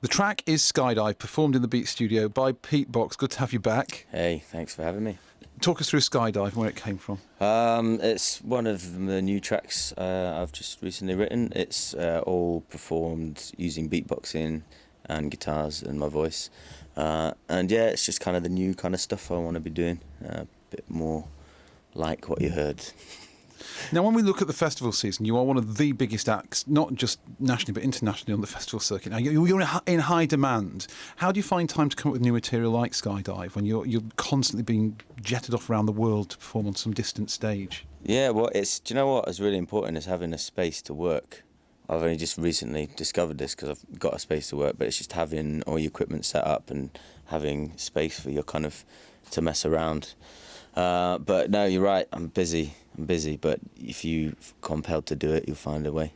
The track is Skydive, performed in the Beat Studio by ThePETEBOX. Good to have you back. Hey, thanks for having me. Talk us through Skydive and where it came from. It's one of the new tracks I've just recently written. It's all performed using beatboxing and guitars and my voice. And yeah, it's just kind of the new kind of stuff I want to be doing. A bit more like what you heard. Now, when we look at the festival season, you are one of the biggest acts, not just nationally, but internationally on the festival circuit. Now, you're in high demand. How do you find time to come up with new material like Skydive when you're constantly being jetted off around the world to perform on some distant stage? Yeah, well, do you know what is really important is having a space to work. I've only just recently discovered this because I've got a space to work, but it's just having all your equipment set up and having space for your kind of to mess around. But no, you're right, I'm busy, but if you're compelled to do it, you'll find a way.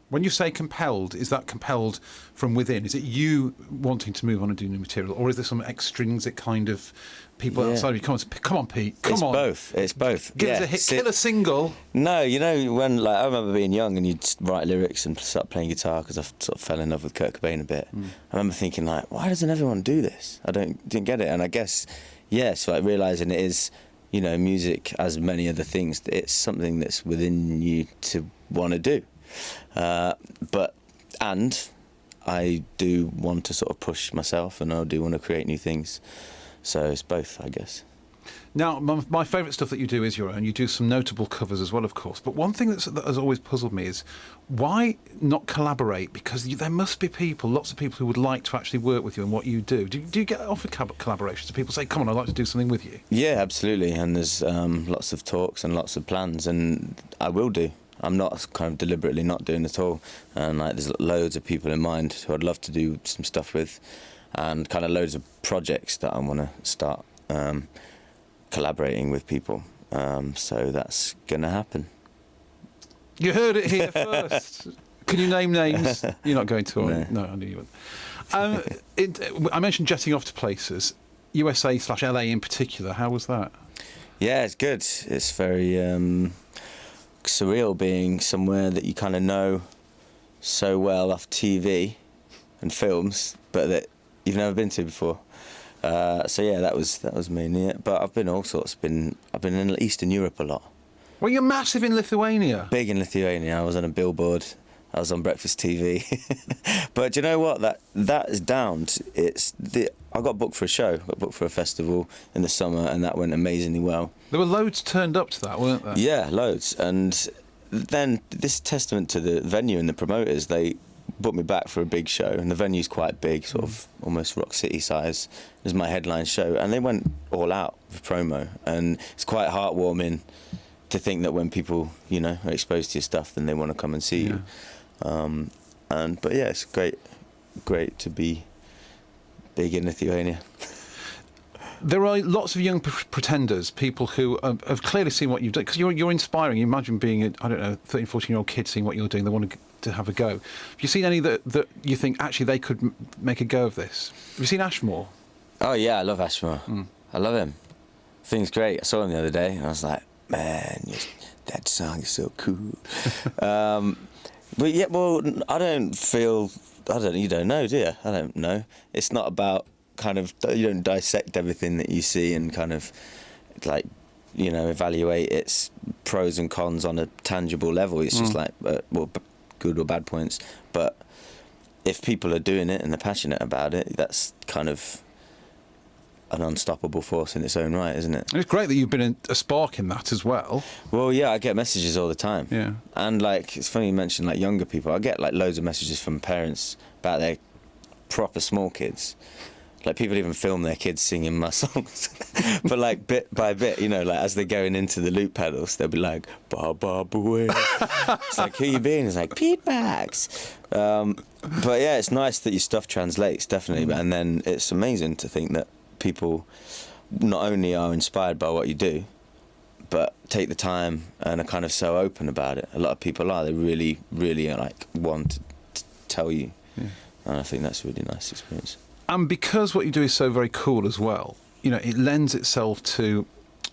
When you say compelled, is that compelled from within? Is it you wanting to move on and do new material, or is there some extrinsic kind of people outside of you? Come on, Pete, come on. It's both. Give us a hit, kill a single. No, you know, when I remember being young and you'd write lyrics and start playing guitar because I sort of fell in love with Kurt Cobain a bit. I remember thinking, like, why doesn't everyone do this? I didn't get it, and I guess, so like realising it is, you know, music, as many other things, it's something that's within you to want to do. And I do want to sort of push myself, and I do want to create new things. So it's both, I guess. Now, my favourite stuff that you do is your own. You do some notable covers as well, of course. But one thing that has always puzzled me is why not collaborate? Because there must be lots of people who would like to actually work with you and what you do. Do you get offered collaborations? Do people say, come on, I'd like to do something with you? Yeah, absolutely. And there's lots of talks and lots of plans, and I will do. I'm not kind of deliberately not doing at all. And like, there's loads of people in mind who I'd love to do some stuff with, and kind of loads of projects that I want to start collaborating with people. So that's going to happen. You heard it here first. Can you name names? You're not going to. No, I knew you wouldn't. I mentioned jetting off to places, USA/LA in particular. How was that? Yeah, it's good. It's very surreal being somewhere that you kind of know so well off TV and films, but that you've never been to before. So yeah, that was mainly it. But I've been all sorts. I've been in Eastern Europe a lot. Well, you're massive in Lithuania. Big in Lithuania. I was on a billboard. I was on breakfast TV. But do you know what? That is down. I got booked for a show. Got booked for a festival in the summer, and that went amazingly well. There were loads turned up to that, weren't there? Yeah, loads. And then this testament to the venue and the promoters. They booked me back for a big show, and the venue's quite big, sort of almost Rock City size. It was my headline show, and they went all out with promo, and it's quite heartwarming to think that when people, you know, are exposed to your stuff, then they want to come and see you. But yeah, it's great to be big in Lithuania. There are lots of young pretenders, people who have clearly seen what you've done, because you're inspiring. You imagine being a 13, 14-year-old kid seeing what you're doing, they want to have a go. Have you seen any that you think actually they could make a go of this? Have you seen Ashmore? Oh yeah, I love Ashmore. I love him. I think he's great. I saw him the other day and I was like, man, that song is so cool. But yeah, well, you don't know, do you? I don't know. It's not about kind of, you don't dissect everything that you see and kind of like, you know, evaluate its pros and cons on a tangible level. It's just like, well, good or bad points. But if people are doing it and they're passionate about it, that's kind of an unstoppable force in its own right, isn't it? It's great that you've been a spark in that as well. Well, yeah, I get messages all the time. Yeah. And like, it's funny you mention like younger people. I get like loads of messages from parents about their proper small kids. Like people even film their kids singing my songs. But like bit by bit, you know, like as they're going into the loop pedals, they'll be like, ba ba boy. It's like, who you being? It's like, ThePETEBOX. But yeah, it's nice that your stuff translates, definitely. And then it's amazing to think that people not only are inspired by what you do, but take the time and are kind of so open about it. A lot of people are. They really, really like want to tell you. And I think that's a really nice experience. And because what you do is so very cool as well, you know, it lends itself to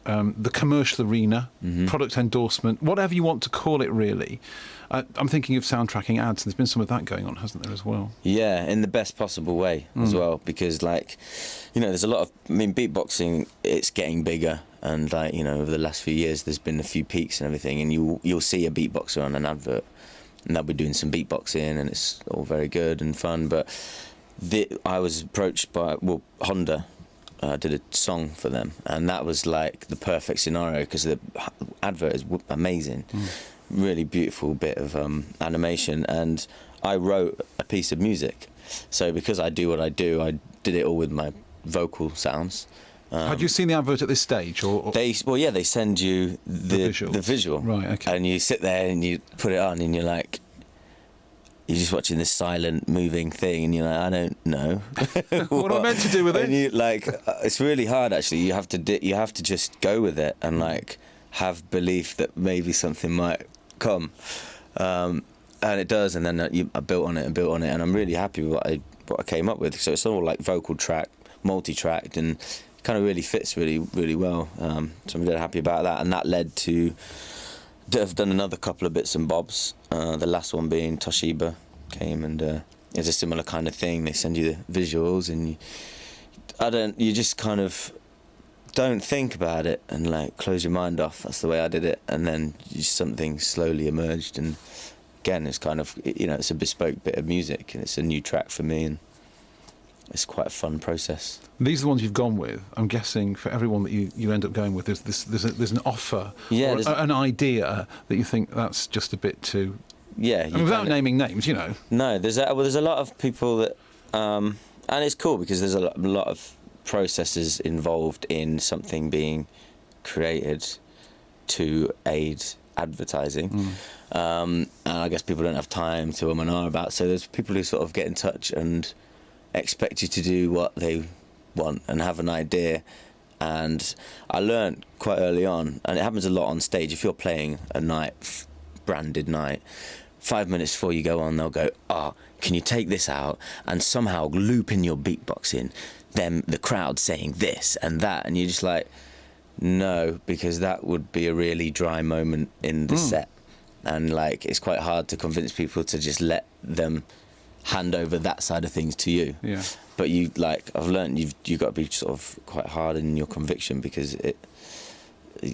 the commercial arena, product endorsement, whatever you want to call it, really. I'm thinking of soundtracking ads, and there's been some of that going on, hasn't there, as well? Yeah, in the best possible way as well, because, like, you know, there's a lot of, I mean, beatboxing, it's getting bigger, and, like, you know, over the last few years, there's been a few peaks and everything, and you'll see a beatboxer on an advert, and they'll be doing some beatboxing, and it's all very good and fun, but I was approached by, well, Honda did a song for them, and that was, like, the perfect scenario, because the advert is amazing. Really beautiful bit of animation, and I wrote a piece of music. So because I do what I do, I did it all with my vocal sounds. Had you seen the advert at this stage, or? They send you the visual, right? Okay. And you sit there and you put it on, and you're like, you're just watching this silent, moving thing, and you're like, I don't know what am I meant to do with it. And you, like, it's really hard actually. You have to just go with it and, like, have belief that maybe something might come, and it does, and then I built on it, and I'm really happy with what I came up with. So it's all like vocal track, multi-tracked, and kind of really fits really well. So I'm really happy about that, and that led to I've done another couple of bits and bobs. The last one being Toshiba came, and it's a similar kind of thing. They send you the visuals, and you just kind of don't think about it and, like, close your mind off. That's the way I did it, and then something slowly emerged, and again, it's kind of, you know, it's a bespoke bit of music, and it's a new track for me, and it's quite a fun process. These are the ones you've gone with. I'm guessing for everyone that you end up going with, there's an offer, or an idea that you think that's just a bit too. Yeah, I mean, without naming names, you know. No, there's a lot of people that, and it's cool because there's a lot of processes involved in something being created to aid advertising, and I guess people don't have time to and are about, so there's people who sort of get in touch and expect you to do what they want and have an idea. And I learned quite early on, and it happens a lot on stage, if you're playing a branded night, 5 minutes before you go on, they'll go, can you take this out and somehow loop in your beatboxing, them, the crowd saying this and that, and you're just like, no, because that would be a really dry moment in the set, and, like, it's quite hard to convince people to just let them hand over that side of things to you. Yeah. But you, like, I've learned you've got to be sort of quite hard in your conviction, because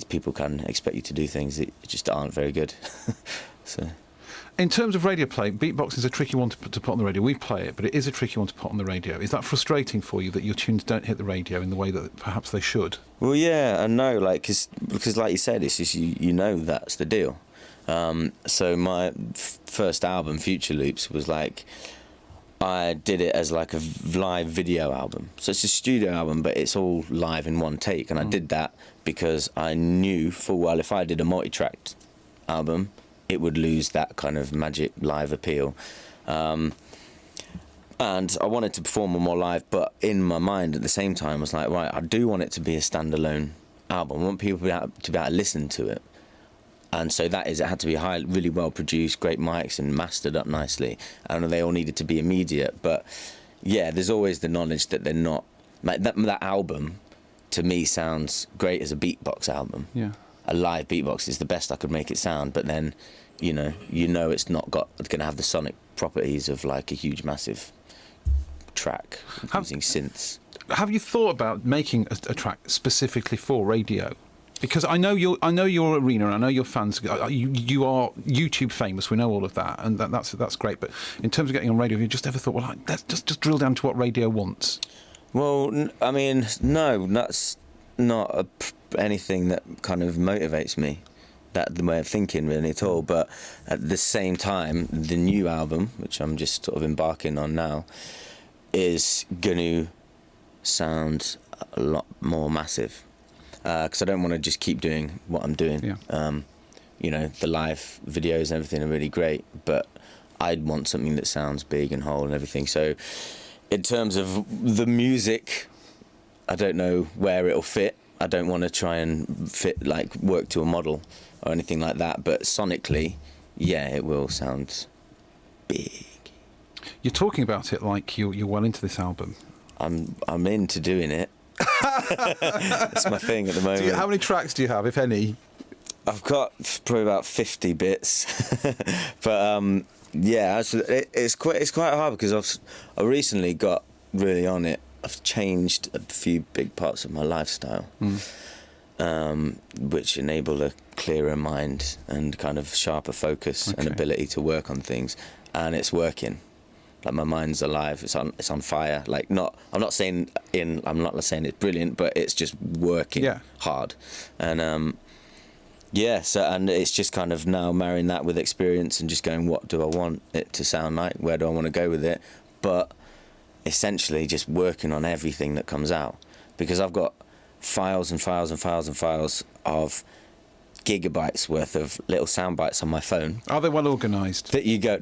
people can expect you to do things that just aren't very good. So. In terms of radio play, beatbox is a tricky one to put on the radio. We play it, but it is a tricky one to put on the radio. Is that frustrating for you, that your tunes don't hit the radio in the way that perhaps they should? Well, yeah, and no, like, because like you said, it's just you know that's the deal. So my first album, Future Loops, was like, I did it as like a live video album. So it's a studio album, but it's all live in one take. And I did that because I knew full well if I did a multi-tracked album, it would lose that kind of magic live appeal. And I wanted to perform more live, but in my mind at the same time I was like, right, I do want it to be a standalone album. I want people to be able to listen to it. And so it had to be really well produced, great mics and mastered up nicely. And they all needed to be immediate. But yeah, there's always the knowledge that they're not, like that album to me sounds great as a beatbox album. Yeah. A live beatbox is the best I could make it sound, but then, you know it's not going to have the sonic properties of like a huge massive track using synths. Have you thought about making a track specifically for radio? Because I know your arena, and I know your fans. You are YouTube famous. We know all of that, and that's great. But in terms of getting on radio, have you just ever thought, well, let's just drill down to what radio wants? Well, I mean, no, that's not anything that kind of motivates me. That the way of thinking really at all. But at the same time, the new album, which I'm just sort of embarking on now, is going to sound a lot more massive. Because I don't want to just keep doing what I'm doing. Yeah. The live videos and everything are really great, but I'd want something that sounds big and whole and everything. So in terms of the music, I don't know where it'll fit. I don't want to try and work to a model or anything like that, but sonically, yeah, it will sound big. You're talking about it like you're well into this album. I'm into doing it. That's my thing at the moment. How many tracks do you have, if any? I've got probably about 50 bits, but yeah, actually, it's quite hard because I recently got really on it. I've changed a few big parts of my lifestyle, which enable a clearer mind and kind of sharper focus and ability to work on things, and it's working. Like my mind's alive. It's on fire. Like I'm not saying it's brilliant, but it's just working hard, and so and it's just kind of now marrying that with experience and just going, what do I want it to sound like? Where do I want to go with it? But essentially just working on everything that comes out, because I've got files and files and files and files of gigabytes worth of little sound bites on my phone. Are they well organised? That you go,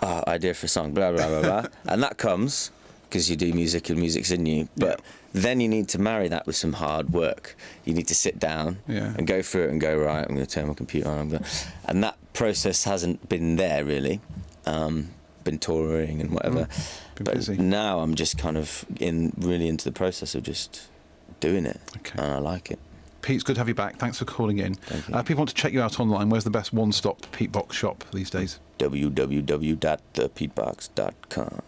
idea for a song, blah, blah, blah, blah. And that comes because you do music and music's in you. But then you need to marry that with some hard work. You need to sit down and go through it and go, right, I'm going to turn my computer on. And that process hasn't been there, really. Been touring and whatever. But busy. Now I'm just kind of really into the process of just doing it. Okay. And I like it. Pete, it's good to have you back. Thanks for calling in. Thank you. People want to check you out online. Where's the best one-stop ThePETEBOX shop these days? www.ThePETEBOX.com.